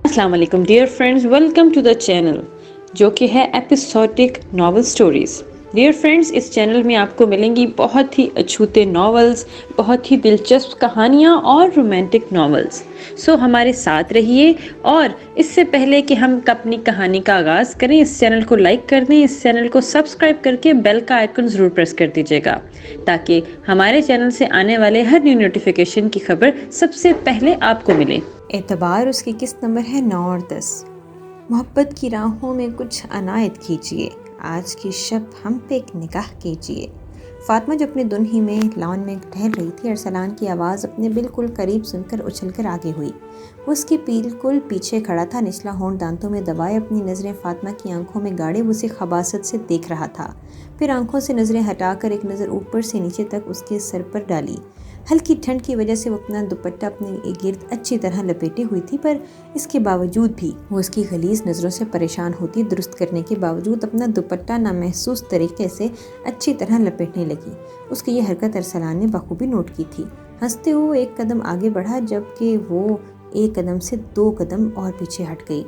السلام علیکم dear friends, welcome to the channel جو کہ ہے episodic novel stories. Dear friends, اس چینل میں آپ کو ملیں گی بہت ہی اچھوتے ناولز، بہت ہی دلچسپ کہانیاں اور رومانٹک ناولز۔ سو ہمارے ساتھ رہیے، اور اس سے پہلے کہ ہم اپنی کہانی کا آغاز کریں، اس چینل کو لائک کر دیں، اس چینل کو سبسکرائب کر کے بیل کا آئیکن ضرور پریس کر دیجیے گا تاکہ ہمارے چینل سے آنے والے ہر نیو نوٹیفیکیشن کی خبر سب سے پہلے آپ کو ملے۔ اعتبار اس کی قسط نمبر ہے 9 اور 10۔ محبت کی راہوں میں کچھ عنایت کیجیے، آج کی شب ہم پہ ایک نگاہ کیجیے۔ فاطمہ جو اپنے دن ہی میں لان میں ٹہل رہی تھی، ارسلان کی آواز اپنے بالکل قریب سن کر اچھل کر آگے ہوئی۔ وہ اس کی بالکل پیچھے کھڑا تھا، نچلا ہونٹ دانتوں میں دبائے اپنی نظریں فاطمہ کی آنکھوں میں گاڑے وہ اسے خباثت سے دیکھ رہا تھا۔ پھر آنکھوں سے نظریں ہٹا کر ایک نظر اوپر سے نیچے تک اس کے سر پر ڈالی۔ ہلکی ٹھنڈ کی وجہ سے وہ اپنا دوپٹہ اپنے گرد اچھی طرح لپیٹی ہوئی تھی، پر اس کے باوجود بھی وہ اس کی غلیظ نظروں سے پریشان ہوتی، درست کرنے کے باوجود اپنا دوپٹہ نامحسوس طریقے سے اچھی طرح لپیٹنے لگی۔ اس کی یہ حرکت ارسلان نے بخوبی نوٹ کی تھی۔ ہنستے ہوئے وہ ایک قدم آگے بڑھا، جبکہ وہ ایک قدم سے 2 قدم اور پیچھے ہٹ گئی۔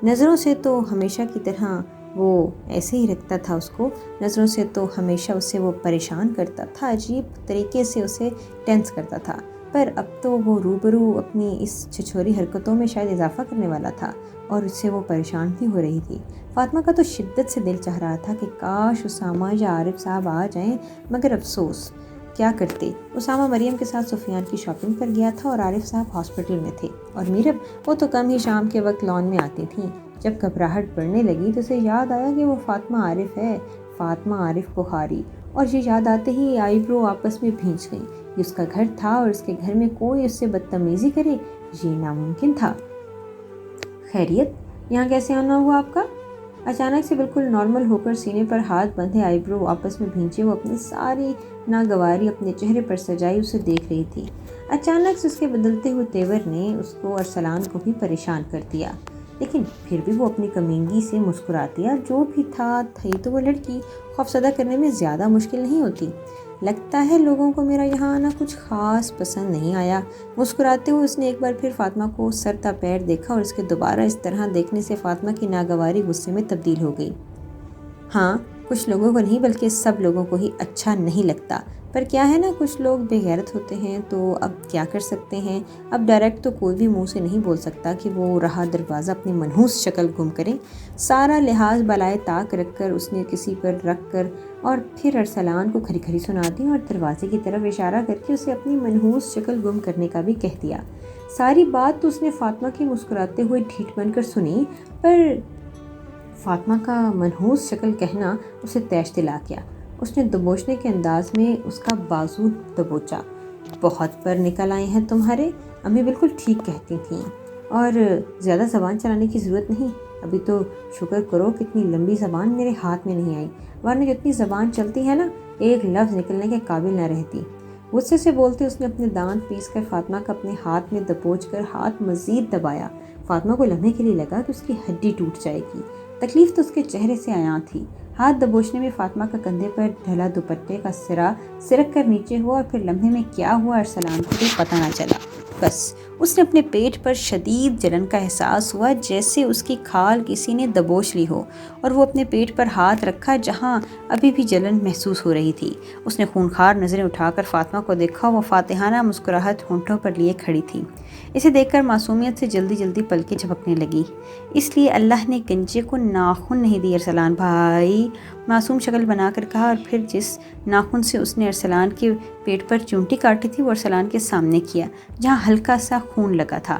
نظروں سے تو ہمیشہ کی طرح وہ ایسے ہی رکھتا تھا، اس کو نظروں سے تو ہمیشہ اسے وہ پریشان کرتا تھا، عجیب طریقے سے اسے ٹینس کرتا تھا، پر اب تو وہ روبرو اپنی اس چھچوری حرکتوں میں شاید اضافہ کرنے والا تھا، اور اس سے وہ پریشان بھی ہو رہی تھی۔ فاطمہ کا تو شدت سے دل چاہ رہا تھا کہ کاش اسامہ یا عارف صاحب آ جائیں، مگر افسوس کیا کرتے۔ اسامہ مریم کے ساتھ سفیان کی شاپنگ پر گیا تھا اور عارف صاحب ہاسپٹل میں تھے، اور میرب وہ تو کم ہی شام کے وقت لان میں آتی تھیں۔ جب گھبراہٹ بڑھنے لگی تو اسے یاد آیا کہ وہ فاطمہ عارف ہے، فاطمہ عارف بخاری، اور یہ یاد آتے ہی آئی برو آپس میں بھینچ گئیں۔ یہ اس کا گھر تھا اور اس کے گھر میں کوئی اس سے بدتمیزی کرے، یہ ناممکن تھا۔ خیریت، یہاں کیسے آنا ہوا آپ کا؟ اچانک سے بالکل نارمل ہو کر سینے پر ہاتھ بندھے آئی برو آپس میں بھینچے وہ اپنی ساری ناگواری اپنے چہرے پر سجائی اسے دیکھ رہی تھی۔ اچانک سے اس کے بدلتے ہوئے تیور نے اس کو ارسلان کو بھی پریشان کر دیا، لیکن پھر بھی وہ اپنی کمینگی سے مسکراتی، اور جو بھی تھی تو وہ لڑکی، خوفزدہ کرنے میں زیادہ مشکل نہیں ہوتی۔ لگتا ہے لوگوں کو میرا یہاں آنا کچھ خاص پسند نہیں آیا۔ مسکراتے ہوئے اس نے ایک بار پھر فاطمہ کو سر تا پیر دیکھا، اور اس کے دوبارہ اس طرح دیکھنے سے فاطمہ کی ناگواری غصے میں تبدیل ہو گئی۔ ہاں، کچھ لوگوں کو نہیں بلکہ سب لوگوں کو ہی اچھا نہیں لگتا، پر کیا ہے نا، کچھ لوگ بے غیرت ہوتے ہیں تو اب کیا کر سکتے ہیں۔ اب ڈائریکٹ تو کوئی بھی منہ سے نہیں بول سکتا کہ وہ رہا دروازہ اپنی منحوس شکل گم کریں۔ سارا لحاظ بالائے طاق رکھ کر اس نے کسی پر رکھ کر اور پھر ارسلان کو کھری کھری سنا دی، اور دروازے کی طرف اشارہ کر کے اسے اپنی منحوس شکل گم کرنے کا بھی کہہ دیا۔ ساری بات تو اس نے فاطمہ کی مسکراتے ہوئے ڈھیٹ بن کر سنی، پر فاطمہ کا منحوس شکل کہنا اسے تیش دلا گیا۔ اس نے دبوچنے کے انداز میں اس کا بازو دبوچا۔ بہت پر نکل آئے ہیں تمہارے، امی بالکل ٹھیک کہتی تھیں، اور زیادہ زبان چلانے کی ضرورت نہیں۔ ابھی تو شکر کرو کہ اتنی لمبی زبان میرے ہاتھ میں نہیں آئی، ورنہ جتنی زبان چلتی ہے نا، ایک لفظ نکلنے کے قابل نہ رہتی۔ غصے سے بولتے اس نے اپنے دانت پیس کر فاطمہ کا اپنے ہاتھ میں دبوچ کر ہاتھ مزید دبایا۔ فاطمہ کو لمحے کے لیے لگا کہ اس کی ہڈی ٹوٹ جائے گی۔ تکلیف تو اس کے چہرے سے عیاں تھی۔ ہاتھ دبوچنے میں فاطمہ کا کندھے پر ڈھلا دوپٹے کا سرا سرک کر نیچے ہوا، اور پھر لمحے میں کیا ہوا ارسلان کو بھی پتہ نہ چلا۔ بس اس نے اپنے پیٹ پر شدید جلن کا احساس ہوا، جیسے اس کی کھال کسی نے دبوچ لی ہو، اور وہ اپنے پیٹ پر ہاتھ رکھا جہاں ابھی بھی جلن محسوس ہو رہی تھی۔ اس نے خونخوار نظریں اٹھا کر فاطمہ کو دیکھا، وہ فاتحانہ مسکراہٹ ہونٹوں پر لیے کھڑی تھی۔ اسے دیکھ کر معصومیت سے جلدی جلدی پلکیں جھپکنے لگی۔ اس لیے اللہ نے گنجے کو ناخن نہیں دی ارسلان بھائی، معصوم شکل بنا کر کہا، اور پھر جس ناخن سے اس نے ارسلان کے پیٹ پر چونٹی کاٹی تھی وہ ارسلان کے سامنے کیا، جہاں ہلکا سا خون لگا تھا۔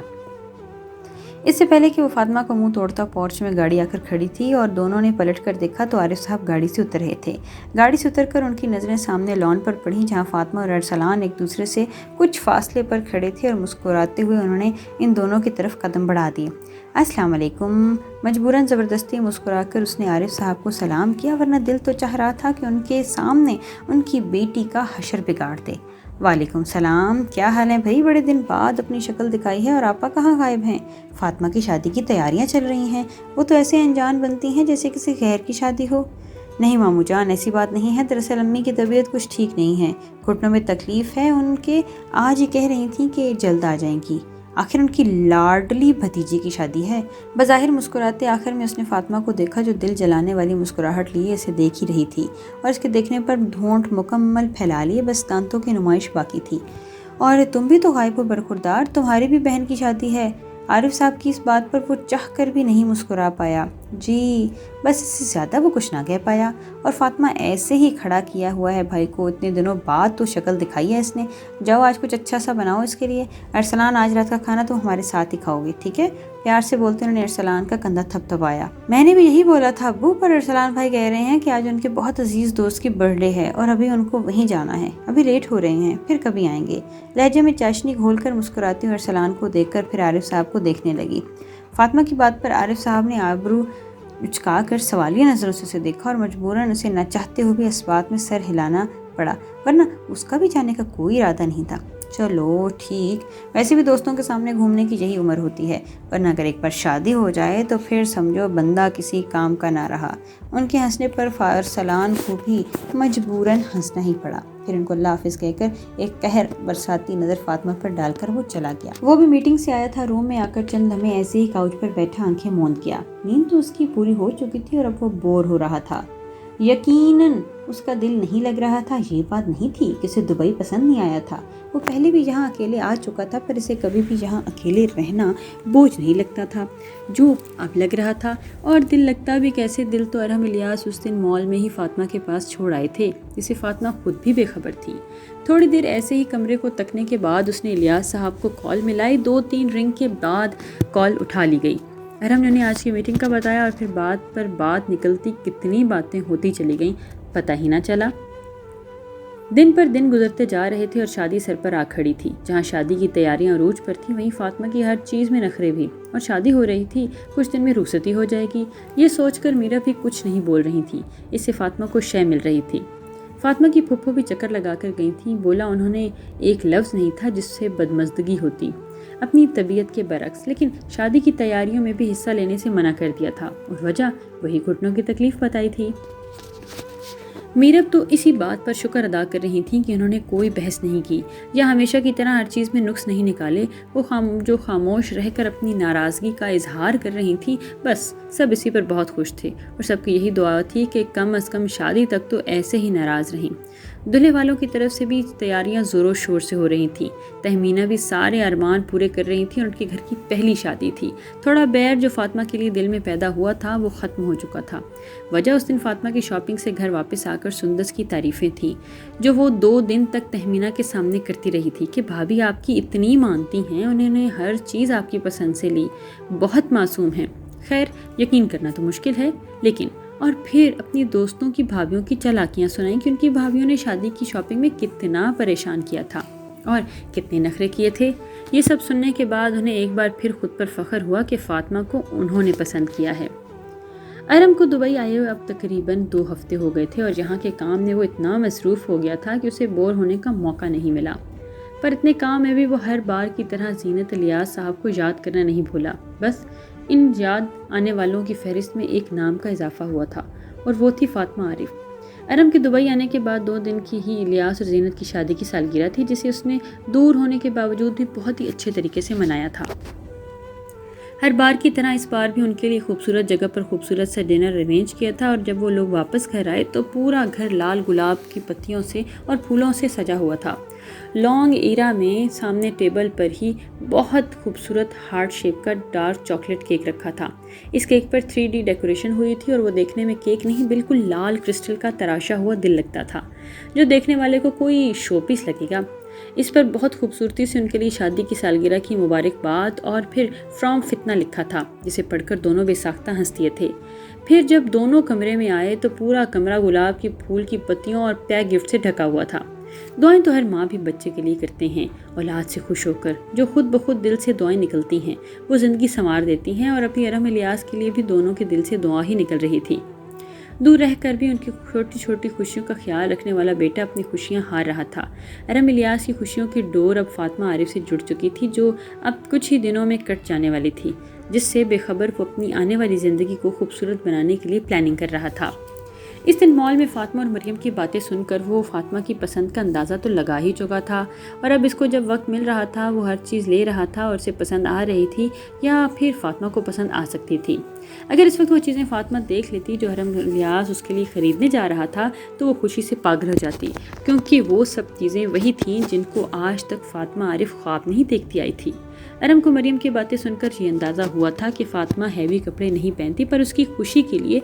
اس سے پہلے کہ وہ فاطمہ کو منہ توڑتا پورچ میں گاڑی آ کر کھڑی تھی اور دونوں نے پلٹ کر دیکھا تو عارف صاحب گاڑی سے اتر رہے تھے۔ گاڑی سے اتر کر ان کی نظریں سامنے لان پر پڑیں، جہاں فاطمہ اور ارسلان ایک دوسرے سے کچھ فاصلے پر کھڑے تھے، اور مسکراتے ہوئے انہوں نے ان دونوں کی طرف قدم بڑھا دیے۔ السلام علیکم۔ مجبوراً زبردستی مسکرا کر اس نے عارف صاحب کو سلام کیا، ورنہ دل تو چاہ رہا تھا کہ ان کے سامنے ان کی بیٹی کا حشر بگاڑ دے۔ وعلیکم السلام، کیا حال ہے بھائی؟ بڑے دن بعد اپنی شکل دکھائی ہے، اور آپا کہاں غائب ہیں؟ فاطمہ کی شادی کی تیاریاں چل رہی ہیں، وہ تو ایسے انجان بنتی ہیں جیسے کسی غیر کی شادی ہو۔ نہیں مامو جان، ایسی بات نہیں ہے، دراصل امی کی طبیعت کچھ ٹھیک نہیں ہے، گھٹنوں میں تکلیف ہے ان کے، آج ہی کہہ رہی تھیں کہ جلد آ جائیں گی۔ آخر ان کی لاڈلی بھتیجی کی شادی ہے۔ بظاہر مسکراتے آخر میں اس نے فاطمہ کو دیکھا جو دل جلانے والی مسکراہٹ لیے اسے دیکھ ہی رہی تھی، اور اس کے دیکھنے پر ہونٹ مکمل پھیلا لیے، بس دانتوں کی نمائش باقی تھی۔ اور تم بھی تو غائب ہو برخوردار، تمہاری بھی بہن کی شادی ہے؟ عارف صاحب کی اس بات پر وہ چاہ کر بھی نہیں مسکرا پایا۔ جی، بس اس سے زیادہ وہ کچھ نہ کہہ پایا، اور فاطمہ ایسے ہی کھڑا کیا ہوا ہے بھائی کو، اتنے دنوں بعد تو شکل دکھائی ہے اس نے۔ جاؤ آج کچھ اچھا سا بناؤ اس کے لیے۔ ارسلان، آج رات کا کھانا تم ہمارے ساتھ ہی کھاؤ گے، ٹھیک ہے؟ پیار سے بولتے انہوں نے ارسلان کا کندھا تھپتھپایا۔ میں نے بھی یہی بولا تھا ابو، پر ارسلان بھائی کہہ رہے ہیں کہ آج ان کے بہت عزیز دوست کی برتھ ڈے ہے اور ابھی ان کو وہیں جانا ہے، ابھی لیٹ ہو رہے ہیں، پھر کبھی آئیں گے۔ لہجے میں چاشنی گھول کر مسکراتی ہوں ارسلان کو دیکھ کر پھر عارف صاحب کو دیکھنے لگی۔ فاطمہ کی بات پر عارف صاحب نے آبرو اچکا کر سوالیہ نظروں سے اسے دیکھا، اور مجبوراً اسے نہ چاہتے ہوئے اس بات میں سر ہلانا پڑا، ورنہ اس کا بھی جانے کا کوئی ارادہ نہیں تھا۔ چلو ٹھیک، ویسے بھی دوستوں کے سامنے گھومنے کی یہی عمر ہوتی ہے، ورنہ اگر ایک بار شادی ہو جائے تو پھر سمجھو بندہ کسی کام کا نہ رہا۔ ان کے ہنسنے پر ارسلان کو بھی مجبوراً ہنسنا ہی پڑا۔ پھر ان کو اللہ حافظ کہہ کر ایک قہر برساتی نظر فاطمہ پر ڈال کر وہ چلا گیا۔ وہ بھی میٹنگ سے آیا تھا، روم میں آ کر چند لمحے ایسے ہی کاؤچ پر بیٹھا آنکھیں موند گیا۔ نیند تو اس کی پوری ہو چکی تھی اور اب وہ بور ہو رہا تھا۔ یقیناً اس کا دل نہیں لگ رہا تھا، یہ بات نہیں تھی کہ اسے دبئی پسند نہیں آیا تھا۔ وہ پہلے بھی یہاں اکیلے آ چکا تھا، پر اسے کبھی بھی یہاں اکیلے رہنا بوجھ نہیں لگتا تھا جو اب لگ رہا تھا۔ اور دل لگتا بھی کیسے، دل تو ارحم الیاس اس دن مال میں ہی فاطمہ کے پاس چھوڑ آئے تھے، جسے فاطمہ خود بھی بے خبر تھی۔ تھوڑی دیر ایسے ہی کمرے کو تکنے کے بعد اس نے الیاس صاحب کو کال ملائی، 2-3 رنگ کے بعد کال اٹھا لی گئی۔ ارحم نے انہیں آج کی میٹنگ کا بتایا، اور پھر بات پر بات نکلتی کتنی باتیں ہوتی چلی گئیں پتہ ہی نہ چلا۔ دن پر دن گزرتے جا رہے تھے اور شادی سر پر آ کھڑی تھی۔ جہاں شادی کی تیاریاں عروج پر تھیں، وہیں فاطمہ کی ہر چیز میں نخرے بھی، اور شادی ہو رہی تھی، کچھ دن میں رخصتی ہو جائے گی، یہ سوچ کر میرا بھی کچھ نہیں بول رہی تھی۔ اس سے فاطمہ کو شے مل رہی تھی۔ فاطمہ کی پھپھو بھی چکر لگا کر گئی تھیں، بولا انہوں نے ایک لفظ نہیں تھا جس سے بدمزدگی ہوتی، اپنی طبیعت کے برعکس، لیکن شادی کی تیاریوں میں بھی حصہ لینے سے منع کر دیا تھا، اور وجہ وہی گھٹنوں کی تکلیف بتائی تھی۔ میرب تو اسی بات پر شکر ادا کر رہی تھیں کہ انہوں نے کوئی بحث نہیں کی یا ہمیشہ کی طرح ہر چیز میں نقص نہیں نکالے۔ وہ جو خاموش رہ کر اپنی ناراضگی کا اظہار کر رہی تھیں، بس سب اسی پر بہت خوش تھے، اور سب کی یہی دعا تھی کہ کم از کم شادی تک تو ایسے ہی ناراض رہیں۔ دلہے والوں کی طرف سے بھی تیاریاں زور و شور سے ہو رہی تھیں۔ تہمینہ بھی سارے ارمان پورے کر رہی تھیں، اور ان کے گھر کی پہلی شادی تھی۔ تھوڑا بیر جو فاطمہ کے لیے دل میں پیدا ہوا تھا وہ ختم ہو چکا تھا۔ وجہ اس دن فاطمہ کی شاپنگ سے گھر واپس آ کر سندس کی تعریفیں تھیں، جو وہ 2 دن تک تہمینہ کے سامنے کرتی رہی تھی کہ بھابھی آپ کی اتنی مانتی ہیں، انہوں نے ہر چیز آپ کی پسند سے لی، بہت معصوم ہیں۔ خیر، یقین کرنا تو مشکل ہے، لیکن اور پھر اپنی دوستوں کی بھابھیوں کی چالاکیاں سنائیں کہ ان کی بھابھیوں نے شادی کی شاپنگ میں کتنا پریشان کیا تھا اور کتنے نخرے کیے تھے۔ یہ سب سننے کے بعد انہیں ایک بار پھر خود پر فخر ہوا کہ فاطمہ کو انہوں نے پسند کیا ہے۔ ارم کو دبئی آئے ہوئے اب تقریباً 2 ہفتے ہو گئے تھے، اور یہاں کے کام میں وہ اتنا مصروف ہو گیا تھا کہ اسے بور ہونے کا موقع نہیں ملا۔ پر اتنے کام میں بھی وہ ہر بار کی طرح زینت الیاس صاحب کو یاد کرنا نہیں بھولا۔ بس ان یاد آنے والوں کی فہرست میں ایک نام کا اضافہ ہوا تھا، اور وہ تھی فاطمہ عارف۔ ارم کے دبئی آنے کے بعد 2 دن کی ہی الیاس اور زینت کی شادی کی سالگرہ تھی، جسے اس نے دور ہونے کے باوجود بھی بہت ہی اچھے طریقے سے منایا تھا۔ ہر بار کی طرح اس بار بھی ان کے لیے خوبصورت جگہ پر خوبصورت سا ڈنر ارینج کیا تھا، اور جب وہ لوگ واپس گھر آئے تو پورا گھر لال گلاب کی پتیوں سے اور پھولوں سے سجا ہوا تھا۔ لانگ ایرا میں سامنے ٹیبل پر ہی بہت خوبصورت ہارٹ شیپ کا ڈارک چاکلیٹ کیک رکھا تھا۔ اس کیک پر 3D ڈیکوریشن ہوئی تھی، اور وہ دیکھنے میں کیک نہیں بالکل لال کرسٹل کا تراشا ہوا دل لگتا تھا، جو دیکھنے والے کو کوئی شو پیس لگے گا۔ اس پر بہت خوبصورتی سے ان کے لیے شادی کی سالگرہ کی مبارکباد اور پھر فرام فتنہ لکھا تھا، جسے پڑھ کر دونوں بے ساختہ ہنس دیے تھے۔ پھر جب دونوں کمرے میں آئے تو پورا کمرہ گلاب کی پھول کی پتیوں اور پیک گفٹ سے ڈھکا ہوا تھا۔ دعائیں تو ہر ماں بھی بچے کے لیے کرتے ہیں، اولاد سے خوش ہو کر جو خود بخود دل سے دعائیں نکلتی ہیں وہ زندگی سنوار دیتی ہیں، اور اپنی ارحم الیاس کے لیے بھی دونوں کے دل سے دعا ہی نکل رہی تھی۔ دور رہ کر بھی ان کی چھوٹی چھوٹی خوشیوں کا خیال رکھنے والا بیٹا اپنی خوشیاں ہار رہا تھا۔ ارحم الیاس کی خوشیوں کی ڈور اب فاطمہ عارف سے جڑ چکی تھی، جو اب کچھ ہی دنوں میں کٹ جانے والی تھی، جس سے بے خبر وہ اپنی آنے والی زندگی کو خوبصورت بنانے کے لیے پلاننگ کر رہا تھا۔ اس دن مال میں فاطمہ اور مریم کی باتیں سن کر وہ فاطمہ کی پسند کا اندازہ تو لگا ہی چکا تھا، اور اب اس کو جب وقت مل رہا تھا وہ ہر چیز لے رہا تھا اور اسے پسند آ رہی تھی یا پھر فاطمہ کو پسند آ سکتی تھی۔ اگر اس وقت وہ چیزیں فاطمہ دیکھ لیتی جو حرم الیاس اس کے لیے خریدنے جا رہا تھا تو وہ خوشی سے پاگل ہو جاتی، کیونکہ وہ سب چیزیں وہی تھیں جن کو آج تک فاطمہ عارف خواب نہیں دیکھتی آئی تھی۔ ارم کو مریم کی باتیں سن کر یہ اندازہ ہوا تھا کہ فاطمہ ہیوی کپڑے نہیں پہنتی، پر اس کی خوشی کے لیے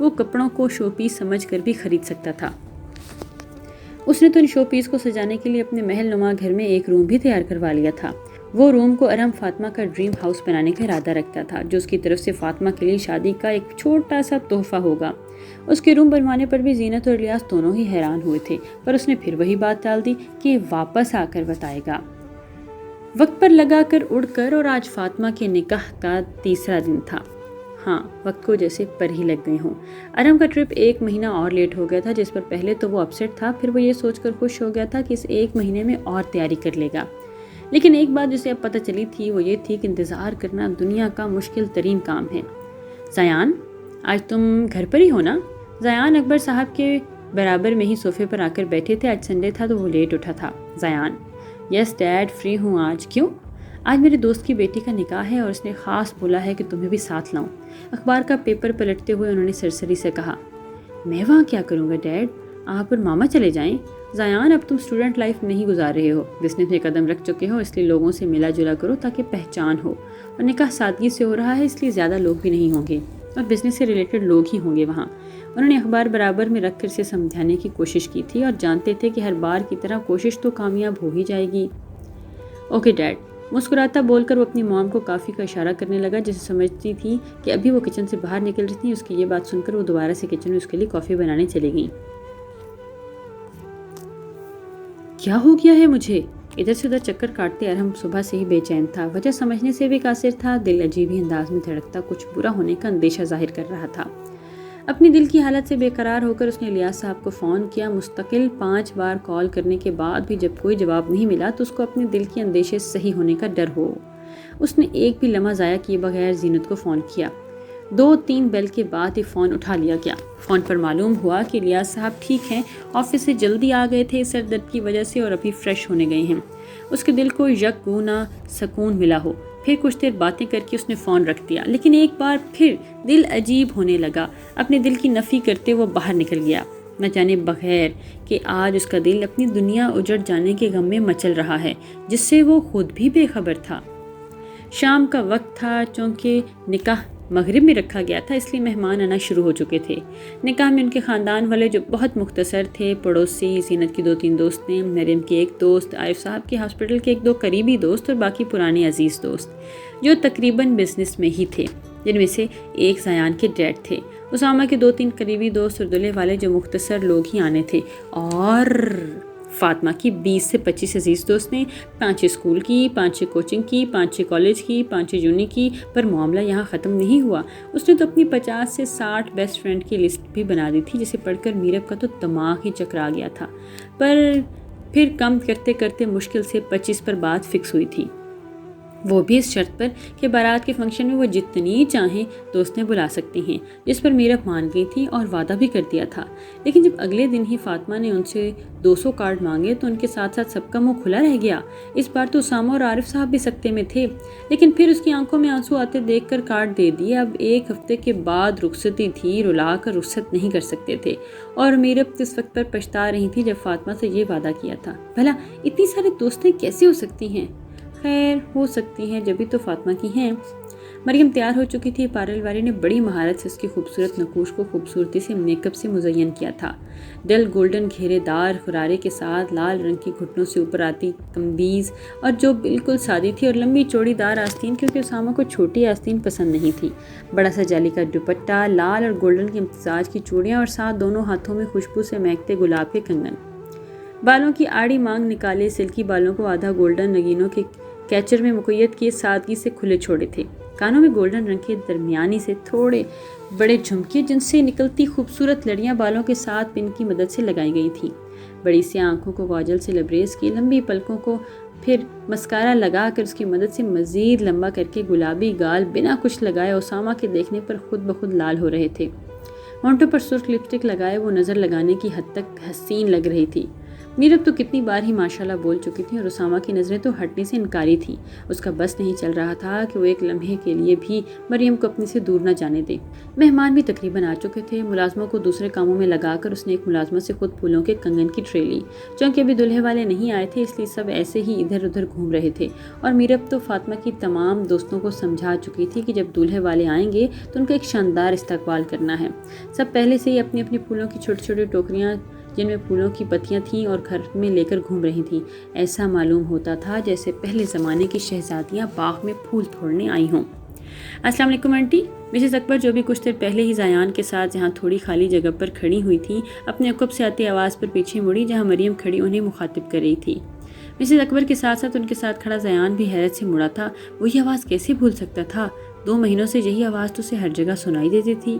وہ کپڑوں کو شو پیس سمجھ کر بھی خرید سکتا تھا۔ اس نے تو ان شو پیس کو سجانے کے لیے اپنے محل نما گھر میں ایک روم بھی تیار کروا لیا تھا۔ وہ روم کو ارم فاطمہ کا ڈریم ہاؤس بنانے کا ارادہ رکھتا تھا، جو اس کی طرف سے فاطمہ کے لیے شادی کا ایک چھوٹا سا تحفہ ہوگا۔ اس کے روم بنوانے پر بھی زینت اور الیاس دونوں ہی حیران ہوئے تھے، پر اس نے پھر وہی بات ٹال دی کہ واپس آ کر بتائے گا۔ وقت پر لگا کر اڑ کر، اور آج فاطمہ کے نکاح کا تیسرا دن تھا۔ ہاں، وقت کو جیسے پر ہی لگ گئے ہوں۔ ارم کا ٹرپ 1 مہینہ اور لیٹ ہو گیا تھا، جس پر پہلے تو وہ اپسیٹ تھا، پھر وہ یہ سوچ کر خوش ہو گیا تھا کہ اس 1 مہینے میں اور تیاری کر لے گا۔ لیکن ایک بات جسے اب پتہ چلی تھی وہ یہ تھی کہ انتظار کرنا دنیا کا مشکل ترین کام ہے۔ زیان، آج تم گھر پر ہی ہو نا؟ زیان اکبر صاحب کے برابر میں ہی صوفے پر آ کر بیٹھے تھے۔ آج سنڈے تھا تو وہ لیٹ اٹھا تھا۔ زیان: یس ڈیڈ، فری ہوں آج۔ کیوں؟ آج میرے دوست کی بیٹی کا نکاح ہے اور اس نے خاص بولا ہے کہ تمہیں بھی ساتھ لاؤں۔ اخبار کا پیپر پلٹتے ہوئے انہوں نے سرسری سے کہا۔ میں وہاں کیا کروں گا ڈیڈ؟ آپ اور ماما چلے جائیں۔ زیان، اب تم اسٹوڈنٹ لائف نہیں گزار رہے ہو، بزنس میں قدم رکھ چکے ہو، اس لیے لوگوں سے ملا جلا کرو تاکہ پہچان ہو، اور نکاح سادگی سے ہو رہا ہے اس لیے زیادہ لوگ بھی نہیں ہوں گے اور بزنس سے ریلیٹڈ لوگ ہی ہوں گے وہاں۔ انہوں نے اخبار برابر میں رکھ کر اسے سمجھانے کی کوشش کی تھی اور جانتے تھے کہ ہر بار کی طرح کوشش تو کامیاب ہو ہی جائے گی۔ اوکے ڈیڈ، مسکراتا بول کر وہ اپنی موم کو کافی کا اشارہ کرنے لگا، جسے سمجھتی تھی کہ ابھی وہ کچن سے باہر نکل رہی تھی۔ اس کی یہ بات سن کر وہ دوبارہ سے کچن میں اس کے لیے کافی بنانے چلی گئیں۔ کیا ہو گیا ہے مجھے؟ ادھر سے ادھر چکر کاٹتے ارہم صبح سے ہی بے چین تھا، وجہ سمجھنے سے بھی قاصر تھا۔ دل عجیب ہی انداز میں دھڑکتا کچھ برا ہونے کا اندیشہ ظاہر کر رہا تھا۔ اپنی دل کی حالت سے بے قرار ہو کر اس نے الیاس صاحب کو فون کیا۔ مستقل 5 بار کال کرنے کے بعد بھی جب کوئی جواب نہیں ملا تو اس کو اپنے دل کے اندیشے صحیح ہونے کا ڈر ہو۔ اس نے ایک بھی لمحہ ضائع کیے بغیر زینت کو فون کیا۔ 2-3 بیل کے بعد ہی فون اٹھا لیا گیا۔ فون پر معلوم ہوا کہ الیاس صاحب ٹھیک ہیں، آفس سے جلدی آ گئے تھے سر درد کی وجہ سے اور ابھی فریش ہونے گئے ہیں۔ اس کے دل کو یکگونا سکون ملا ہو۔ پھر کچھ دیر باتیں کر کے اس نے فون رکھ دیا، لیکن ایک بار پھر دل عجیب ہونے لگا۔ اپنے دل کی نفی کرتے وہ باہر نکل گیا، نہ جانے بغیر کہ آج اس کا دل اپنی دنیا اجڑ جانے کے غم میں مچل رہا ہے، جس سے وہ خود بھی بے خبر تھا۔ شام کا وقت تھا، چونکہ نکاح مغرب میں رکھا گیا تھا اس لیے مہمان آنا شروع ہو چکے تھے۔ نکاح میں ان کے خاندان والے جو بہت مختصر تھے، پڑوسی، زینت کی 2-3 دوستیں، مریم کے ایک دوست، عارف صاحب کے ہاسپٹل کے 1-2 قریبی دوست اور باقی پرانے عزیز دوست جو تقریباً بزنس میں ہی تھے، جن میں سے ایک زیان کے ڈیڈ تھے، اسامہ کے 2-3 قریبی دوست اور دلہے والے جو مختصر لوگ ہی آنے تھے، اور فاطمہ کی 20 سے 25 عزیز دوست نے 5 اسکول کی، 5 کوچنگ کی، 5 کالج کی، 5 یونی کی۔ پر معاملہ یہاں ختم نہیں ہوا۔ اس نے تو اپنی 50 سے 60 بیسٹ فرینڈ کی لسٹ بھی بنا دی تھی، جسے پڑھ کر میرب کا تو دماغ ہی چکرا گیا تھا، پر پھر کم کرتے کرتے مشکل سے 25 پر بات فکس ہوئی تھی، وہ بھی اس شرط پر کہ بارات کے فنکشن میں وہ جتنی چاہیں دوستیں بلا سکتی ہیں، جس پر میرب مان گئی تھی اور وعدہ بھی کر دیا تھا۔ لیکن جب اگلے دن ہی فاطمہ نے ان سے 200 کارڈ مانگے تو ان کے ساتھ ساتھ سب کا منہ کھلا رہ گیا۔ اس بار تو اسامہ اور عارف صاحب بھی سکتے میں تھے، لیکن پھر اس کی آنکھوں میں آنسو آتے دیکھ کر کارڈ دے دیے۔ اب 1 ہفتے کے بعد رخصتی تھی، رلا کر رخصت نہیں کر سکتے تھے، اور میرب اس وقت پر پچھتا رہی تھی جب فاطمہ سے یہ وعدہ کیا تھا۔ بھلا اتنی ساری دوستیں کیسے ہو سکتی ہیں؟ خیر، ہو سکتی ہیں جبھی تو فاطمہ کی ہیں۔ مریم تیار ہو چکی تھی۔ پارلر والی نے بڑی مہارت سے اس کی خوبصورت نقوش کو خوبصورتی سے میک اپ سے مزین کیا تھا۔ ڈل گولڈن گھیرے دار غرارے کے ساتھ لال رنگ کی گھٹنوں سے اوپر آتی قمیض، اور جو بالکل سادی تھی، اور لمبی چوڑی دار آستین، کیونکہ اسامہ کو چھوٹی آستین پسند نہیں تھی، بڑا سا جالی کا دوپٹہ، لال اور گولڈن کے امتزاج کی چوڑیاں، اور ساتھ دونوں ہاتھوں میں خوشبو سے مہکتے گلاب کے کنگن۔ بالوں کی آڑی مانگ نکالے سلکی بالوں کو آدھا گولڈن نگینوں کے کیچر میں مقید کیے سادگی سے کھلے چھوڑے تھے۔ کانوں میں گولڈن رنگ کے درمیانی سے تھوڑے بڑے جھمکے، جن سے نکلتی خوبصورت لڑیاں بالوں کے ساتھ پن کی مدد سے لگائی گئی تھیں۔ بڑی سی آنکھوں کو کاجل سے لبریز کی، لمبی پلکوں کو پھر مسکارا لگا کر اس کی مدد سے مزید لمبا کر کے گلابی گال بنا کچھ لگائے اسامہ کے دیکھنے پر خود بخود لال ہو رہے تھے۔ ہونٹوں پر سرخ لپسٹک لگائے وہ نظر لگانے کی حد تک حسین لگ رہی تھی۔ میرب تو کتنی بار ہی ماشاءاللہ بول چکی تھی اور اسامہ کی نظریں تو ہٹنے سے انکاری تھیں۔ اس کا بس نہیں چل رہا تھا کہ وہ ایک لمحے کے لیے بھی مریم کو اپنے سے دور نہ جانے دے۔ مہمان بھی تقریباً آ چکے تھے۔ ملازموں کو دوسرے کاموں میں لگا کر اس نے ایک ملازمہ سے خود پھولوں کے کنگن کی ٹرے لی۔ چونکہ ابھی دلہے والے نہیں آئے تھے اس لیے سب ایسے ہی ادھر ادھر گھوم رہے تھے، اور میرب تو فاطمہ کی تمام دوستوں کو سمجھا چکی تھی کہ جب دلہے والے آئیں گے تو ان کا ایک شاندار استقبال کرنا ہے۔ سب پہلے سے ہی اپنی اپنی پھولوں کی چھوٹی چھوٹی ٹوکریاں جن میں پھولوں کی پتیاں تھیں اور گھر میں لے کر گھوم رہی تھیں۔ ایسا معلوم ہوتا تھا جیسے پہلے زمانے کی شہزادیاں باغ میں پھول توڑنے آئی ہوں۔ السلام علیکم آنٹی۔ مسز اکبر جو بھی کچھ دیر پہلے ہی زیان کے ساتھ جہاں تھوڑی خالی جگہ پر کھڑی ہوئی تھیں، اپنے عقب سے آتی آواز پر پیچھے مڑی جہاں مریم کھڑی انہیں مخاطب کر رہی تھی۔ مسز اکبر کے ساتھ ساتھ ان کے ساتھ کھڑا زیان بھی حیرت سے مڑا تھا۔ وہ یہ آواز کیسے بھول سکتا تھا؟ 2 مہینوں سے یہی آواز تو اسے ہر جگہ سنائی دیتی تھی۔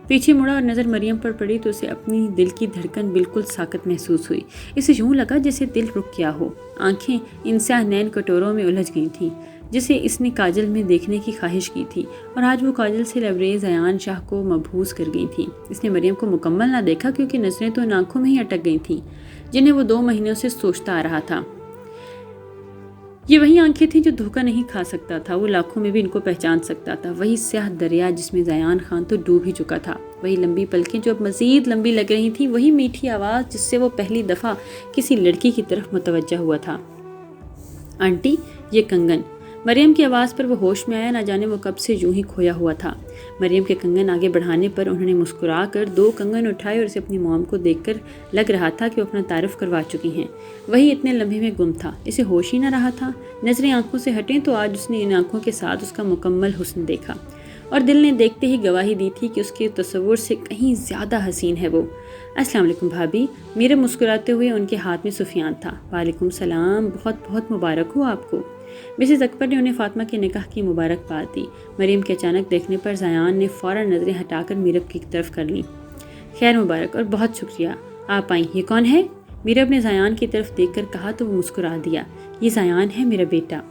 پیچھے مڑا اور نظر مریم پر پڑی تو اسے اپنی دل کی دھڑکن بالکل ساکت محسوس ہوئی۔ اسے یوں لگا جیسے دل رک گیا ہو۔ آنکھیں انسیاہ نین کٹوروں میں الجھ گئی تھیں جسے اس نے کاجل میں دیکھنے کی خواہش کی تھی، اور آج وہ کاجل سے لبریز زیان شاہ کو مبہوس کر گئی تھیں۔ اس نے مریم کو مکمل نہ دیکھا کیونکہ نظریں تو ان آنکھوں میں ہی اٹک گئی تھیں جنہیں وہ 2 مہینوں سے سوچتا آ رہا تھا۔ یہ وہی آنکھیں تھیں جو دھوکہ نہیں کھا سکتا تھا، وہ لاکھوں میں بھی ان کو پہچان سکتا تھا۔ وہی سیاہ دریا جس میں زیان خان تو ڈوب ہی چکا تھا، وہی لمبی پلکیں جو اب مزید لمبی لگ رہی تھیں، وہی میٹھی آواز جس سے وہ پہلی دفعہ کسی لڑکی کی طرف متوجہ ہوا تھا۔ آنٹی یہ کنگن۔ مریم کی آواز پر وہ ہوش میں آیا، نہ جانے وہ کب سے یوں ہی کھویا ہوا تھا۔ مریم کے کنگن آگے بڑھانے پر انہوں نے مسکرا کر 2 کنگن اٹھائے اور اسے اپنی موم کو دیکھ کر لگ رہا تھا کہ وہ اپنا تعارف کروا چکی ہیں۔ وہی اتنے لمحے میں گم تھا، اسے ہوش ہی نہ رہا تھا۔ نظریں آنکھوں سے ہٹیں تو آج اس نے ان آنکھوں کے ساتھ اس کا مکمل حسن دیکھا، اور دل نے دیکھتے ہی گواہی دی تھی کہ اس کے تصور سے کہیں زیادہ حسین ہے وہ۔ السلام علیکم بھابی۔ میرے مسکراتے ہوئے ان کے ہاتھ میں سفیان تھا۔ وعلیکم السلام، بہت بہت مبارک ہو آپ کو۔ مسز اکبر نے انہیں فاطمہ کے نکاح کی مبارکباد دی۔ مریم کے اچانک دیکھنے پر زیان نے فوراً نظریں ہٹا کر میرب کی طرف کر لیں۔ خیر مبارک اور بہت شکریہ، آپ آئیں۔ یہ کون ہے؟ میرب نے زیان کی طرف دیکھ کر کہا تو وہ مسکرا دیا۔ یہ زیان ہے میرا بیٹا۔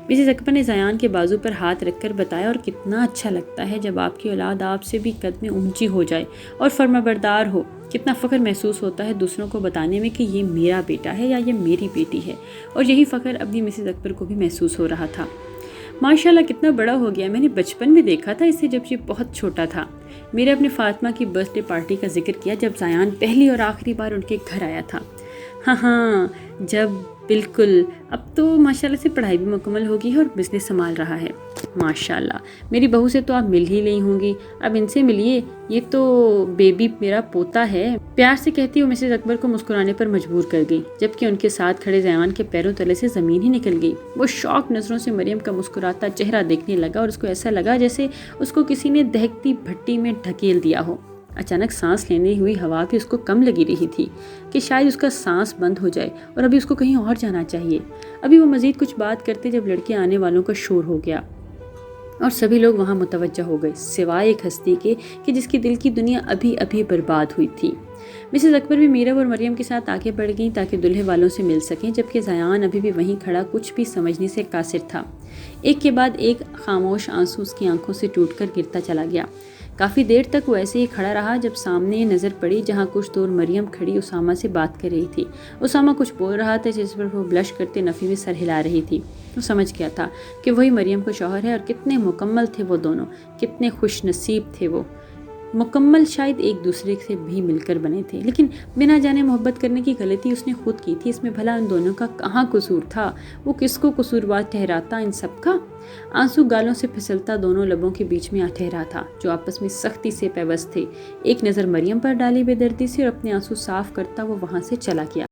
مسز اکبر نے زیان کے بازو پر ہاتھ رکھ کر بتایا، اور کتنا اچھا لگتا ہے جب آپ کی اولاد آپ سے بھی قد میں اونچی ہو جائے اور فرمانبردار ہو۔ کتنا فخر محسوس ہوتا ہے دوسروں کو بتانے میں کہ یہ میرا بیٹا ہے یا یہ میری بیٹی ہے، اور یہی فخر ابھی مسز اکبر کو بھی محسوس ہو رہا تھا۔ ماشاءاللہ کتنا بڑا ہو گیا، میں نے بچپن میں دیکھا تھا اسے جب یہ بہت چھوٹا تھا۔ میرے اپنے فاطمہ کی برتھ ڈے پارٹی کا ذکر کیا جب زیان پہلی اور آخری بار ان کے گھر آیا تھا۔ ہاں جب بالکل، اب تو ماشاءاللہ سے پڑھائی بھی مکمل ہوگی اور بزنس سنبھال رہا ہے۔ ماشاءاللہ میری بہو سے تو آپ مل ہی لی ہوں گی، اب ان سے ملیے، یہ تو بیبی میرا پوتا ہے، پیار سے کہتی وہ مسز اکبر کو مسکرانے پر مجبور کر گئی، جبکہ ان کے ساتھ کھڑے زیان کے پیروں تلے سے زمین ہی نکل گئی۔ وہ شوق نظروں سے مریم کا مسکراتا چہرہ دیکھنے لگا اور اس کو ایسا لگا جیسے اس کو کسی نے دہکتی بھٹی میں ڈھکیل دیا ہو۔ اچانک سانس لینے ہوئی ہوا بھی اس کو کم لگی رہی تھی کہ شاید اس کا سانس بند ہو جائے اور ابھی اس کو کہیں اور جانا چاہیے۔ ابھی وہ مزید کچھ بات کرتے جب لڑکے آنے والوں کا شور ہو گیا اور سبھی لوگ وہاں متوجہ ہو گئے، سوائے ایک ہستی کے کہ جس کی دل کی دنیا ابھی ابھی برباد ہوئی تھی۔ مسز اکبر بھی میرب اور مریم کے ساتھ آگے بڑھ گئیں تاکہ دلہے والوں سے مل سکیں، جبکہ زیان ابھی بھی وہیں کھڑا کچھ بھی سمجھنے سے قاصر تھا۔ ایک کے بعد ایک خاموش آنسو اس کی آنکھوں سے ٹوٹ کر گرتا چلا گیا۔ کافی دیر تک وہ ایسے ہی کھڑا رہا جب سامنے نظر پڑی جہاں کچھ دور مریم کھڑی اسامہ سے بات کر رہی تھی۔ اسامہ کچھ بول رہا تھا جس پر وہ بلش کرتے نفی میں سر ہلا رہی تھی۔ وہ سمجھ گیا تھا کہ وہی مریم کا شوہر ہے، اور کتنے مکمل تھے وہ دونوں، کتنے خوش نصیب تھے وہ، مکمل شاید ایک دوسرے سے بھی مل کر بنے تھے، لیکن بنا جانے محبت کرنے کی غلطی اس نے خود کی تھی۔ اس میں بھلا ان دونوں کا کہاں قصور تھا؟ وہ کس کو قصوروار ٹھہراتا ان سب کا؟ آنسو گالوں سے پھسلتا دونوں لبوں کے بیچ میں آ ٹھہرا تھا جو آپس میں سختی سے پیوست تھے۔ ایک نظر مریم پر ڈالی بے دردی سے اور اپنے آنسو صاف کرتا وہ وہاں سے چلا گیا۔